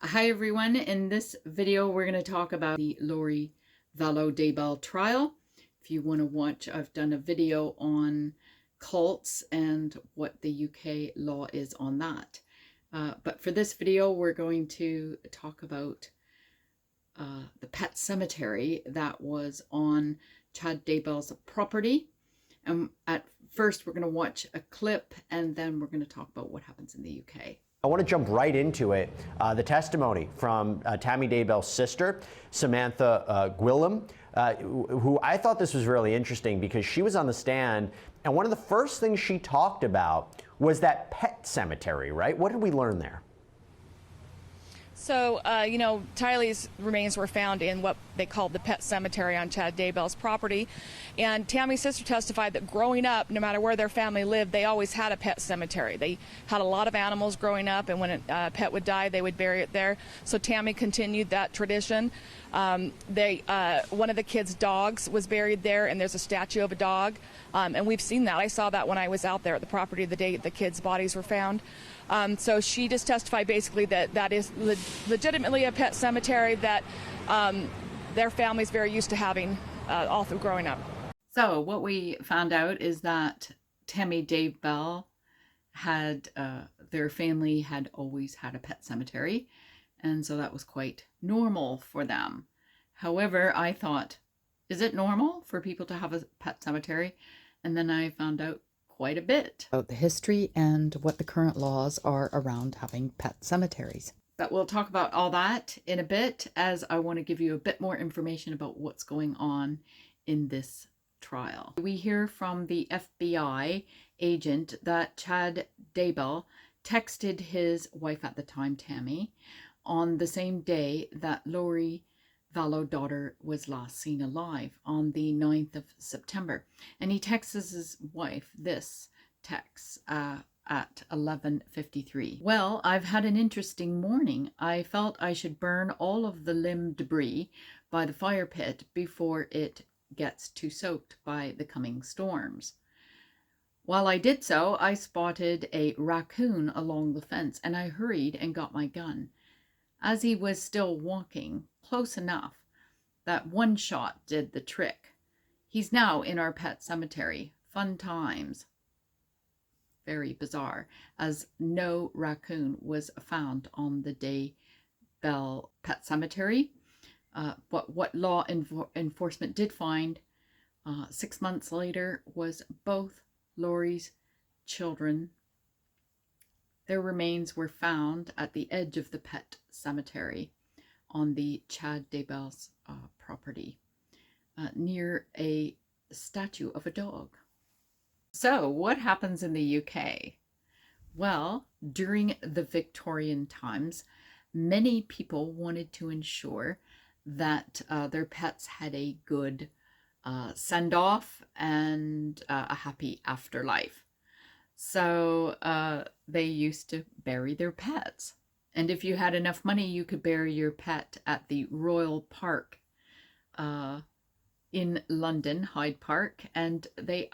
Hi everyone, in this video we're going to talk about the Lori Vallow Daybell Trial. If you want to watch, I've done a video on cults and what the UK law is on that. But for this video we're going to talk about the pet cemetery that was on Chad Daybell's property. And at first we're going to watch a clip and then we're going to talk about what happens in the UK. I want to jump right into it. The testimony from Tammy Daybell's sister, Samantha Gwilym, who I thought this was really interesting because she was on the stand, and one of the first things she talked about was that pet cemetery, right? What did we learn there? So, Tylee's remains were found in what they called the pet cemetery on Chad Daybell's property. And Tammy's sister testified that growing up, no matter where their family lived, they always had a pet cemetery. They had a lot of animals growing up, and when a pet would die, they would bury it there. So Tammy continued that tradition. One of the kids' dogs was buried there, and there's a statue of a dog. And we've seen that. I saw that when I was out there at the property the day the kids' bodies were found. So she just testified basically that that is legitimately a pet cemetery that their family's very used to having all through growing up. So what we found out is that Tammy Daybell had, their family had always had a pet cemetery, and so that was quite normal for them. However, I thought, is it normal for people to have a pet cemetery? And then I found out quite a bit about the history and what the current laws are around having pet cemeteries. But we'll talk about all that in a bit, as I want to give you a bit more information about what's going on in this trial. We hear from the FBI agent that Chad Daybell texted his wife at the time, Tammy, on the same day that Lori Vallow daughter was last seen alive, on the 9th of September. And he texts his wife this text at 11:53. Well, I've had an interesting morning. I felt I should burn all of the limb debris by the fire pit before it gets too soaked by the coming storms. While I did so, I spotted a raccoon along the fence, and I hurried and got my gun. As he was still walking close enough that one shot did the trick. He's now in our pet cemetery. Fun times. Very bizarre, as no raccoon was found on the Daybell Pet Cemetery. But what law enforcement did find 6 months later was both Lori's children. Their remains were found at the edge of the pet cemetery on the Chad Daybell's property, near a statue of a dog. So what happens in the UK? Well, during the Victorian times, many people wanted to ensure that their pets had a good send-off and a happy afterlife. So they used to bury their pets. And if you had enough money, you could bury your pet at the Royal Park in London, Hyde Park. And they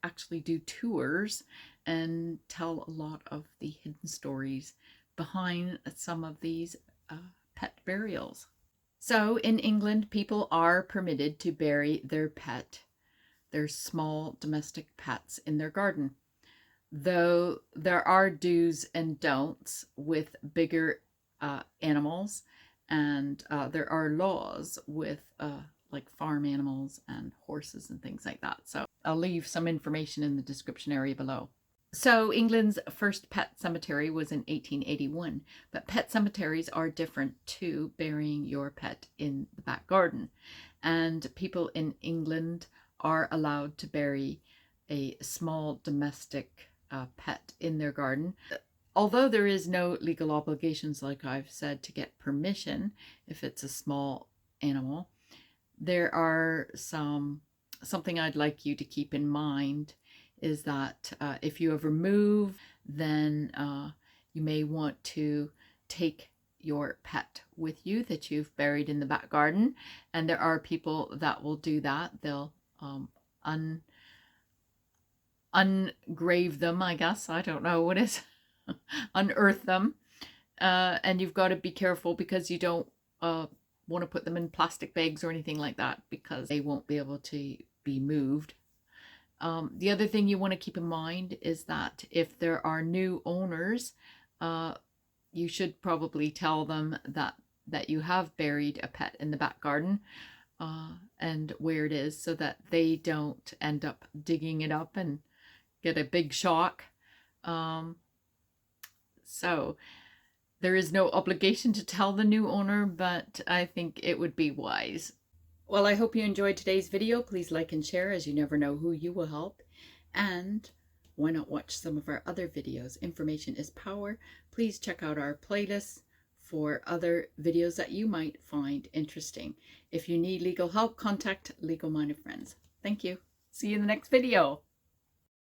actually do tours and tell a lot of the hidden stories behind some of these pet burials. So in England, people are permitted to bury their pet, their small domestic pets, in their garden. Though there are do's and don'ts with bigger animals, and there are laws with like farm animals and horses and things like that. So I'll leave some information in the description area below. So England's first pet cemetery was in 1881, but pet cemeteries are different to burying your pet in the back garden. And people in England are allowed to bury a small domestic pet in their garden. Although there is no legal obligations, like I've said, to get permission if it's a small animal, there are something I'd like you to keep in mind is that if you ever move, then you may want to take your pet with you that you've buried in the back garden. And there are people that will do that. They'll ungrave them, I guess. I don't know what is. Unearth them and you've got to be careful because you don't want to put them in plastic bags or anything like that because they won't be able to be moved. The other thing you want to keep in mind is that if there are new owners, you should probably tell them that you have buried a pet in the back garden and where it is, so that they don't end up digging it up and get a big shock. So there is no obligation to tell the new owner, but I think it would be wise. Well, I hope you enjoyed today's video. Please like and share, as you never know who you will help. And why not watch some of our other videos? Information is power. Please check out our playlists for other videos that you might find interesting. If you need legal help, contact Legal Minded Friends. Thank you. See you in the next video.